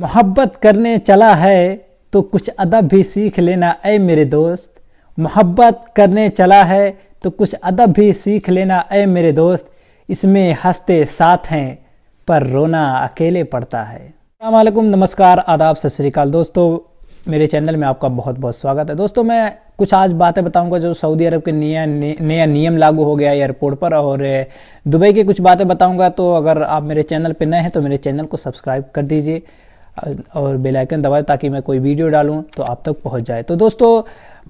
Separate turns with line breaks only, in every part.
मोहब्बत करने चला है तो कुछ अदब भी सीख लेना ऐ मेरे दोस्त। मोहब्बत करने चला है तो कुछ अदब भी सीख लेना ऐ मेरे दोस्त। इसमें हंसते साथ हैं पर रोना अकेले पड़ता है। अस्सलाम वालेकुम, नमस्कार, आदाब, सत श्री अकाल। दोस्तों, मेरे चैनल में आपका बहुत बहुत स्वागत है। दोस्तों, मैं कुछ आज बातें बताऊंगा जो सऊदी अरब के नया नियम लागू हो गया एयरपोर्ट पर, और दुबई की कुछ बातें बताऊंगा। तो अगर आप मेरे चैनल पर नए हैं तो मेरे चैनल को सब्सक्राइब कर दीजिए और बेल आइकन दबाएं ताकि मैं कोई वीडियो डालूं तो आप तक पहुंच जाए। तो दोस्तों,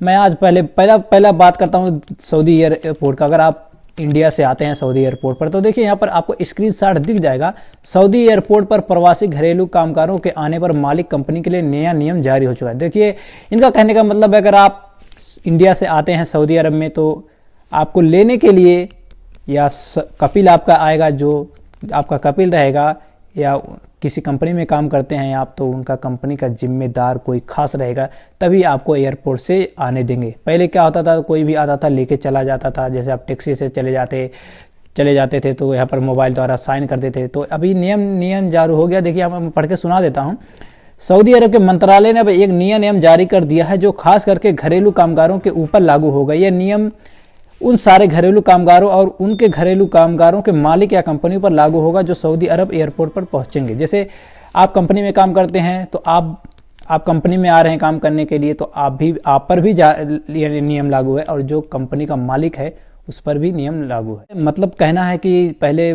मैं आज पहला बात करता हूं सऊदी एयरपोर्ट का। अगर आप इंडिया से आते हैं सऊदी एयरपोर्ट पर तो देखिए यहाँ पर आपको स्क्रीनशॉट दिख जाएगा। सऊदी एयरपोर्ट पर प्रवासी घरेलू कामगारों के आने पर मालिक कंपनी के लिए नया नियम जारी हो चुका है। देखिए, इनका कहने का मतलब है अगर आप इंडिया से आते हैं सऊदी अरब में तो आपको लेने के लिए या कपिल आपका आएगा, जो आपका कपिल रहेगा, या किसी कंपनी में काम करते हैं आप तो उनका कंपनी का जिम्मेदार कोई खास रहेगा, तभी आपको एयरपोर्ट से आने देंगे। पहले क्या होता था, कोई भी आता था लेके चला जाता था। जैसे आप टैक्सी से चले जाते थे तो यहाँ पर मोबाइल द्वारा साइन कर देते थे। तो अभी नियम जारी हो गया। देखिए, मैं पढ़ के सुना देता हूँ। सऊदी अरब के मंत्रालय ने अब एक नया नियम जारी कर दिया है जो खास करके घरेलू कामगारों के ऊपर लागू होगा। यह नियम उन सारे घरेलू कामगारों और उनके घरेलू कामगारों के मालिक या कंपनी पर लागू होगा जो सऊदी अरब एयरपोर्ट पर पहुंचेंगे। जैसे आप कंपनी में काम करते हैं तो आप कंपनी में आ रहे हैं काम करने के लिए, तो आप पर भी नियम लागू है, और जो कंपनी का मालिक है उस पर भी नियम लागू है। मतलब कहना है कि पहले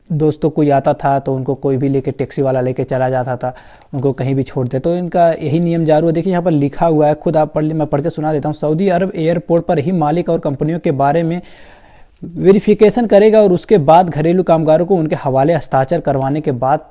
दोस्तों कोई आता था तो उनको कोई भी लेके टैक्सी वाला लेके चला जाता था, उनको कहीं भी छोड़ते, तो इनका यही नियम जारी है। देखिए, यहाँ पर लिखा हुआ है, खुद आप पढ़ ली, मैं पढ़ के सुना देता हूँ। सऊदी अरब एयरपोर्ट पर ही मालिक और कंपनियों के बारे में वेरिफिकेशन करेगा और उसके बाद घरेलू कामगारों को उनके हवाले हस्ताक्षर करवाने के बाद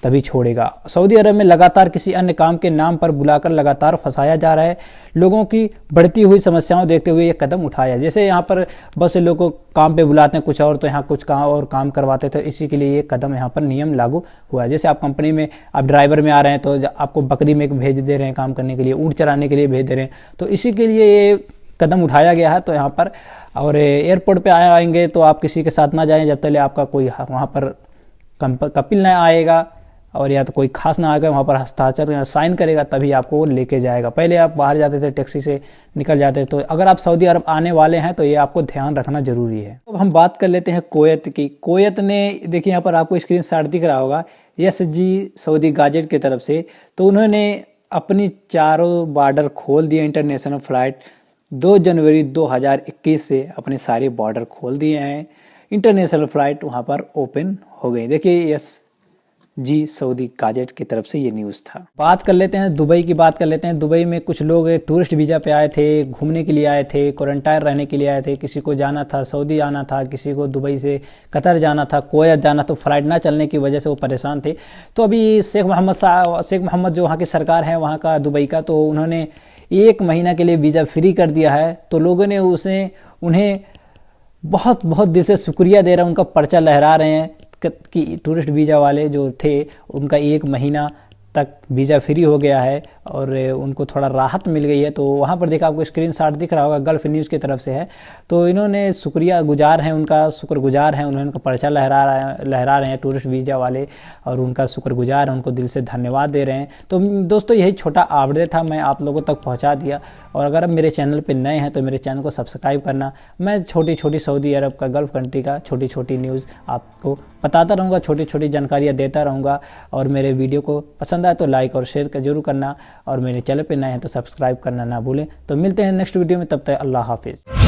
तभी छोड़ेगा। सऊदी अरब में लगातार किसी अन्य काम के नाम पर बुलाकर लगातार फंसाया जा रहा है। लोगों की बढ़ती हुई समस्याओं देखते हुए यह कदम उठाया। जैसे यहाँ पर बहुत से लोगों को काम पे बुलाते हैं कुछ और, तो यहाँ कुछ काम और काम करवाते थे। इसी के लिए ये कदम यहाँ पर नियम लागू हुआ है। जैसे आप कंपनी में आप ड्राइवर में आ रहे हैं तो आपको बकरी में भेज दे रहे हैं काम करने के लिए, ऊँट चराने के लिए भेज दे रहे हैं, तो इसी के लिए ये कदम उठाया गया है। तो यहाँ पर और एयरपोर्ट पर आएंगे तो आप किसी के साथ ना जाएँ जब तक आपका कोई वहाँ पर कपिल ना आएगा, और या तो कोई खास ना आएगा वहाँ पर हस्ताक्षर या साइन करेगा, तभी आपको वो लेके जाएगा। पहले आप बाहर जाते थे, टैक्सी से निकल जाते थे। तो अगर आप सऊदी अरब आने वाले हैं तो ये आपको ध्यान रखना जरूरी है। अब हम बात कर लेते हैं कुवैत की। कुवैत ने, देखिए यहाँ पर आपको स्क्रीनशॉट दिख रहा होगा, SG सऊदी गाजेट की तरफ से, तो उन्होंने अपनी चारों बॉर्डर खोल दिए। इंटरनेशनल फ्लाइट 2 जनवरी 2021 से अपने सारे बॉर्डर खोल दिए हैं। इंटरनेशनल फ्लाइट वहाँ पर ओपन हो गई। देखिए, SG सऊदी गाजेट की तरफ से ये न्यूज़ था। बात कर लेते हैं दुबई की, बात कर लेते हैं। दुबई में कुछ लोग टूरिस्ट वीज़ा पे आए थे, घूमने के लिए आए थे, क्वारंटाइन रहने के लिए आए थे। किसी को जाना था सऊदी आना था, किसी को दुबई से कतर जाना था, कुवैत जाना, तो फ्लाइट ना चलने की वजह से वो परेशान थे। तो अभी शेख मोहम्मद जो वहाँ की सरकार है वहाँ का दुबई का, तो उन्होंने 1 महीना के लिए वीज़ा फ्री कर दिया है। तो लोगों ने उन्हें बहुत बहुत दिल से शुक्रिया दे रहे हैं, उनका पर्चा लहरा रहे हैं कि टूरिस्ट वीज़ा वाले जो थे उनका 1 महीना तक वीज़ा फ्री हो गया है और उनको थोड़ा राहत मिल गई है। तो वहाँ पर देखा, आपको स्क्रीनशॉट दिख रहा होगा, गल्फ न्यूज़ की तरफ से है। तो इन्होंने शुक्रगुजार हैं, उन्होंने उनका पर्चा लहरा रहे हैं टूरिस्ट वीज़ा वाले, और उनका शुक्रगुजार हैं, उनको दिल से धन्यवाद दे रहे हैं। तो दोस्तों, यही छोटा अपडेट था, मैं आप लोगों तक पहुँचा दिया। और अगर आप मेरे चैनल पर नए हैं तो मेरे चैनल को सब्सक्राइब करना। मैं छोटी छोटी सऊदी अरब का, गल्फ कंट्री का छोटी छोटी न्यूज़ आपको बताता रहूँगा, छोटी छोटी जानकारियाँ देता रहूँगा। और मेरे वीडियो को पसंद आए तो लाइक और शेयर जरूर करना, और मेरे चैनल पे नए हैं तो सब्सक्राइब करना ना भूलें। तो मिलते हैं नेक्स्ट वीडियो में, तब तक अल्लाह हाफिज़।